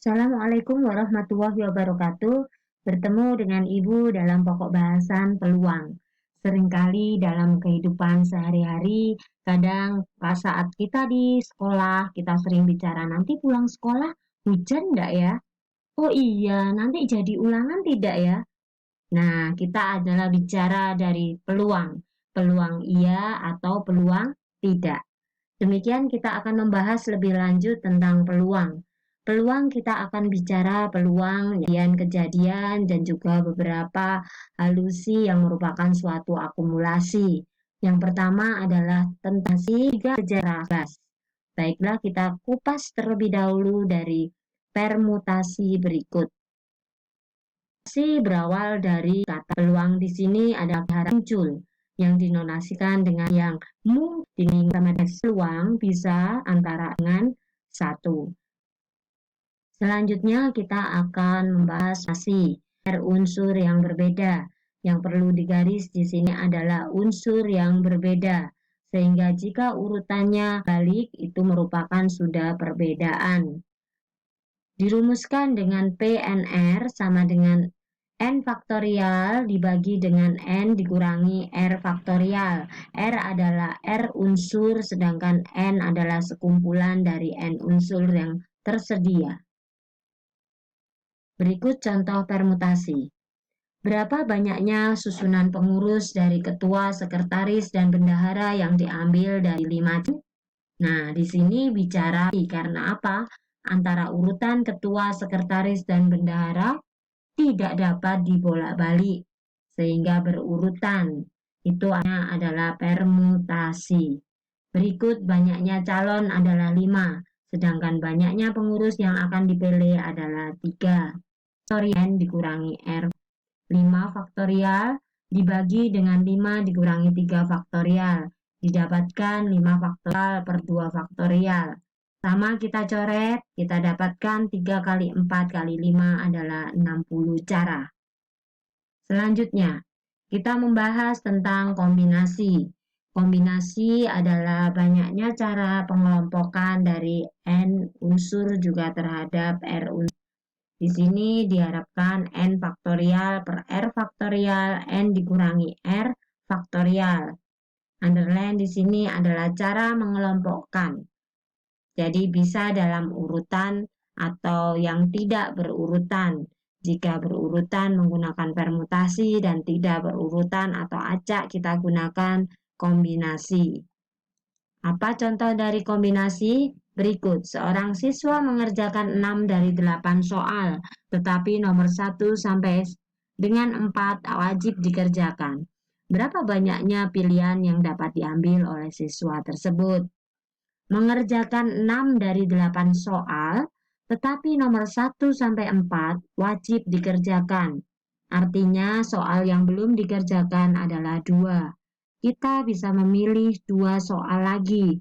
Assalamualaikum warahmatullahi wabarakatuh. Bertemu dengan Ibu dalam pokok bahasan peluang. Seringkali dalam kehidupan sehari-hari, kadang pas saat kita di sekolah, kita sering bicara nanti pulang sekolah hujan enggak ya? Oh iya, nanti jadi ulangan tidak ya? Nah, kita adalah bicara dari peluang. Peluang iya atau peluang tidak. Demikian kita akan membahas lebih lanjut tentang peluang. Peluang kita akan bicara peluang kejadian dan juga beberapa halusi yang merupakan suatu akumulasi. Yang pertama adalah tentang tiga sejarah gas. Baiklah kita kupas terlebih dahulu dari permutasi berikut. Berawal dari kata peluang di sini adalah muncul yang dinonasikan dengan yang mungkin sama peluang bisa antara dengan satu. Selanjutnya kita akan membahas unsur yang berbeda. Yang perlu digaris di sini adalah unsur yang berbeda. Sehingga jika urutannya balik itu merupakan sudah perbedaan. Dirumuskan dengan PNR sama dengan N faktorial dibagi dengan N dikurangi R faktorial. R adalah R unsur sedangkan N adalah sekumpulan dari N unsur yang tersedia. Berikut contoh permutasi. Berapa banyaknya susunan pengurus dari ketua, sekretaris, dan bendahara yang diambil dari 5? Nah, di sini bicara karena apa? Antara urutan ketua, sekretaris, dan bendahara tidak dapat dibolak-balik sehingga berurutan. Itu adalah permutasi. Berikut banyaknya calon adalah 5, sedangkan banyaknya pengurus yang akan dipilih adalah 3. N dikurangi R 5 faktorial dibagi dengan 5 dikurangi 3 faktorial didapatkan 5 faktorial per 2 faktorial. Sama kita coret, kita dapatkan 3 kali 4 kali 5 adalah 60 cara. Selanjutnya, kita membahas tentang kombinasi. Kombinasi adalah banyaknya cara pengelompokan dari N unsur juga terhadap R unsur. Di sini diharapkan N faktorial per R faktorial N dikurangi R faktorial. Underline di sini adalah cara mengelompokkan. Jadi bisa dalam urutan atau yang tidak berurutan. Jika berurutan menggunakan permutasi dan tidak berurutan atau acak kita gunakan kombinasi. Apa contoh dari kombinasi? Berikut, seorang siswa mengerjakan 6 dari 8 soal, tetapi nomor 1 sampai dengan 4 wajib dikerjakan. Berapa banyaknya pilihan yang dapat diambil oleh siswa tersebut? Mengerjakan 6 dari 8 soal, tetapi nomor 1 sampai 4 wajib dikerjakan. Artinya soal yang belum dikerjakan adalah 2. Kita bisa memilih 2 soal lagi.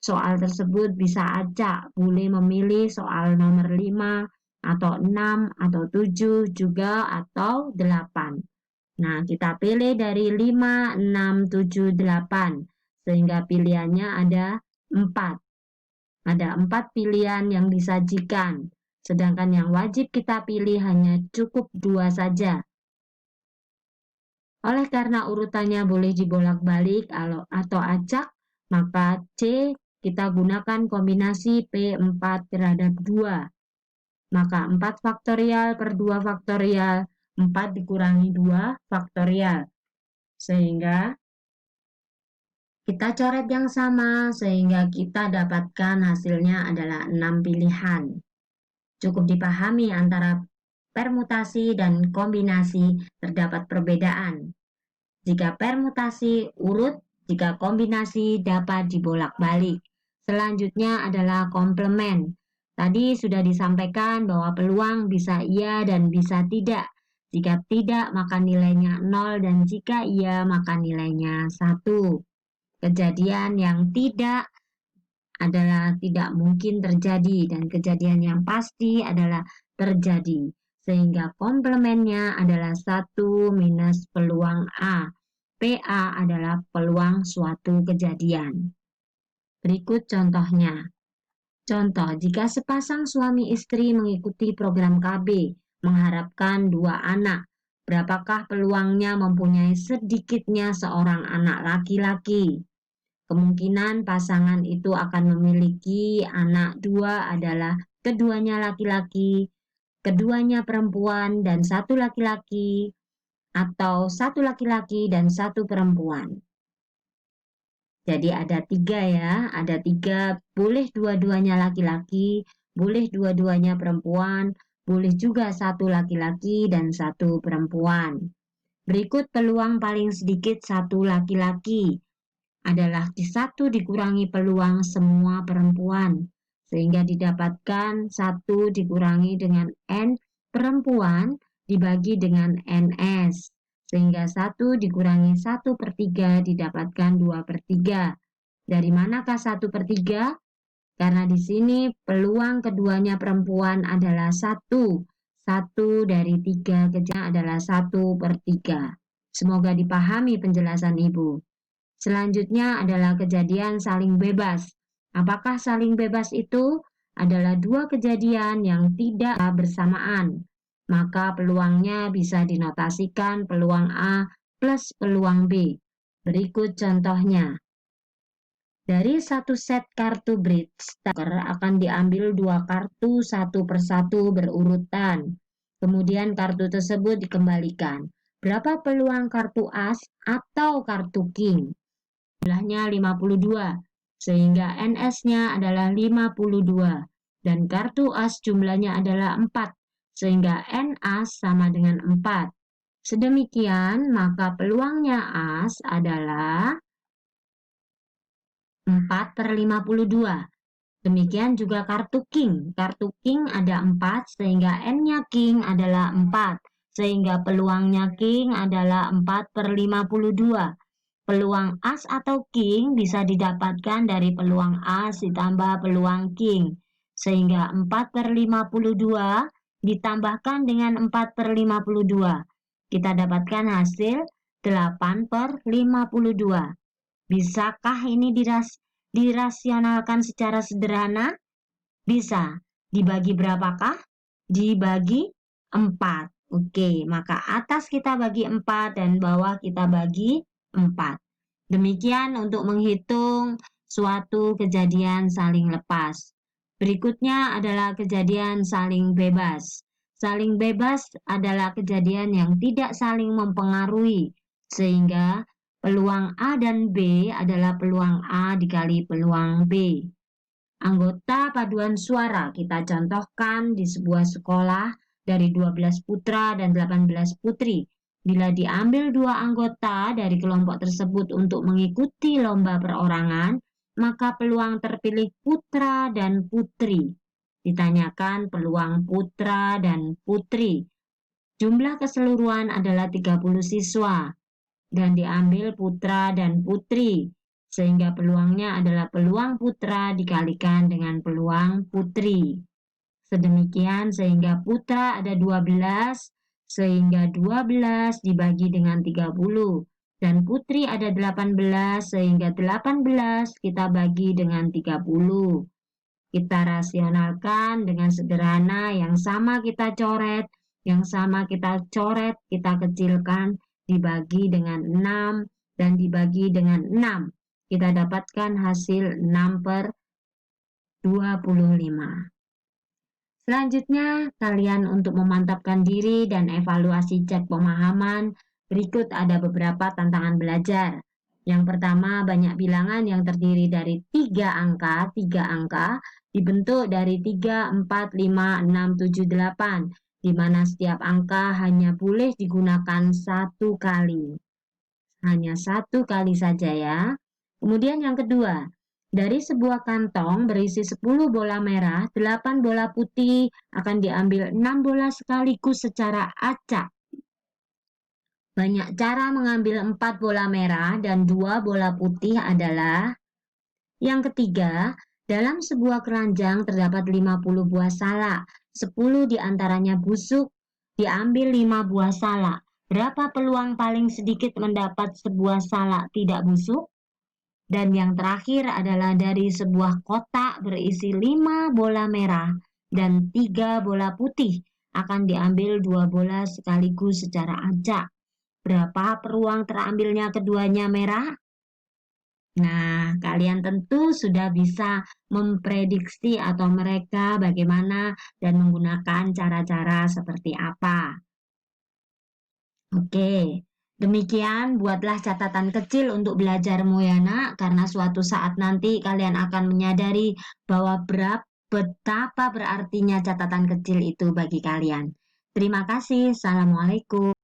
Soal tersebut bisa acak, boleh memilih soal nomor 5 atau 6 atau 7 juga atau 8. Nah, kita pilih dari 5, 6, 7, 8 sehingga pilihannya ada 4. Ada 4 pilihan yang disajikan, sedangkan yang wajib kita pilih hanya cukup 2 saja. Oleh karena urutannya boleh dibolak-balik atau acak, maka C kita gunakan kombinasi P4 terhadap 2. Maka 4 faktorial per 2 faktorial, 4 dikurangi 2 faktorial. Sehingga kita coret yang sama sehingga kita dapatkan hasilnya adalah 6 pilihan. Cukup dipahami antara permutasi dan kombinasi terdapat perbedaan. Jika permutasi urut, jika kombinasi dapat dibolak-balik. Selanjutnya adalah komplement. Tadi sudah disampaikan bahwa peluang bisa iya dan bisa tidak. Jika tidak maka nilainya 0 dan jika iya maka nilainya 1. Kejadian yang tidak adalah tidak mungkin terjadi dan kejadian yang pasti adalah terjadi. Sehingga komplemennya adalah 1 minus peluang A. PA adalah peluang suatu kejadian. Berikut contohnya. Contoh, jika sepasang suami istri mengikuti program KB, mengharapkan 2 anak, berapakah peluangnya mempunyai sedikitnya seorang anak laki-laki? Kemungkinan pasangan itu akan memiliki anak 2 adalah keduanya laki-laki, keduanya perempuan, dan 1 laki-laki, atau 1 laki-laki dan 1 perempuan. Jadi ada 3 ya, ada 3, boleh dua-duanya laki-laki, boleh dua-duanya perempuan, boleh juga 1 laki-laki dan 1 perempuan. Berikut peluang paling sedikit 1 laki-laki adalah 1 dikurangi peluang semua perempuan, sehingga didapatkan 1 dikurangi dengan N perempuan dibagi dengan NS. Sehingga 1 dikurangi 1/3 didapatkan 2/3. Dari manakah 1/3? Karena di sini peluang keduanya perempuan adalah 1. 1 dari 3 kejadian adalah 1/3. Semoga dipahami penjelasan Ibu. Selanjutnya adalah kejadian saling bebas. Apakah saling bebas itu? Adalah 2 kejadian yang tidak bersamaan. Maka peluangnya bisa dinotasikan peluang A plus peluang B. Berikut contohnya. Dari 1 set kartu bridge, akan diambil 2 kartu 1 persatu berurutan. Kemudian kartu tersebut dikembalikan. Berapa peluang kartu as atau kartu king? Jumlahnya 52, sehingga NS-nya adalah 52. Dan kartu as jumlahnya /4, sehingga NAS sama dengan 4. Sedemikian, maka peluangnya as adalah 4/52. Demikian juga kartu king. Kartu king ada 4, sehingga N-nya king adalah 4. Sehingga peluangnya king adalah 4/52. Peluang as atau king bisa didapatkan dari peluang as ditambah peluang king. Sehingga 4/52 ditambahkan dengan 4/52. Kita dapatkan hasil 8/52. Bisakah ini dirasionalkan secara sederhana? Bisa. Dibagi berapakah? Dibagi 4. Oke, maka atas kita bagi 4 dan bawah kita bagi 4. Demikian untuk menghitung suatu kejadian saling lepas. Berikutnya adalah kejadian saling bebas. Saling bebas adalah kejadian yang tidak saling mempengaruhi, sehingga peluang A dan B adalah peluang A dikali peluang B. Anggota paduan suara kita contohkan di sebuah sekolah dari 12 putra dan 18 putri. Bila diambil 2 anggota dari kelompok tersebut untuk mengikuti lomba perorangan, maka peluang terpilih putra dan putri. Ditanyakan peluang putra dan putri. Jumlah keseluruhan adalah 30 siswa dan diambil putra dan putri, sehingga peluangnya adalah peluang putra dikalikan dengan peluang putri. Sedemikian sehingga putra ada 12, sehingga 12 dibagi dengan 30. Dan putri ada 18, sehingga 18 kita bagi dengan 30. Kita rasionalkan dengan sederhana, yang sama kita coret, yang sama kita coret, kita kecilkan, dibagi dengan 6, dan dibagi dengan 6. Kita dapatkan hasil 6/25. Selanjutnya, kalian untuk memantapkan diri dan evaluasi cek pemahaman, berikut ada beberapa tantangan belajar. Yang pertama, banyak bilangan yang terdiri dari 3 angka dibentuk dari 3, 4, 5, 6, 7, 8, di mana setiap angka hanya boleh digunakan 1 kali. Hanya 1 kali saja ya. Kemudian yang kedua, dari sebuah kantong berisi 10 bola merah, 8 bola putih akan diambil 6 bola sekaligus secara acak. Banyak cara mengambil 4 bola merah dan 2 bola putih adalah: yang ketiga, dalam sebuah keranjang terdapat 50 buah salak, 10 diantaranya busuk, diambil 5 buah salak. Berapa peluang paling sedikit mendapat sebuah salak tidak busuk? Dan yang terakhir adalah dari sebuah kotak berisi 5 bola merah dan 3 bola putih akan diambil 2 bola sekaligus secara acak. Berapa peluang terambilnya keduanya merah? Nah, kalian tentu sudah bisa memprediksi atau mereka bagaimana dan menggunakan cara-cara seperti apa. Oke, demikian buatlah catatan kecil untuk belajarmu ya nak, karena suatu saat nanti kalian akan menyadari bahwa betapa berartinya catatan kecil itu bagi kalian. Terima kasih. Assalamualaikum.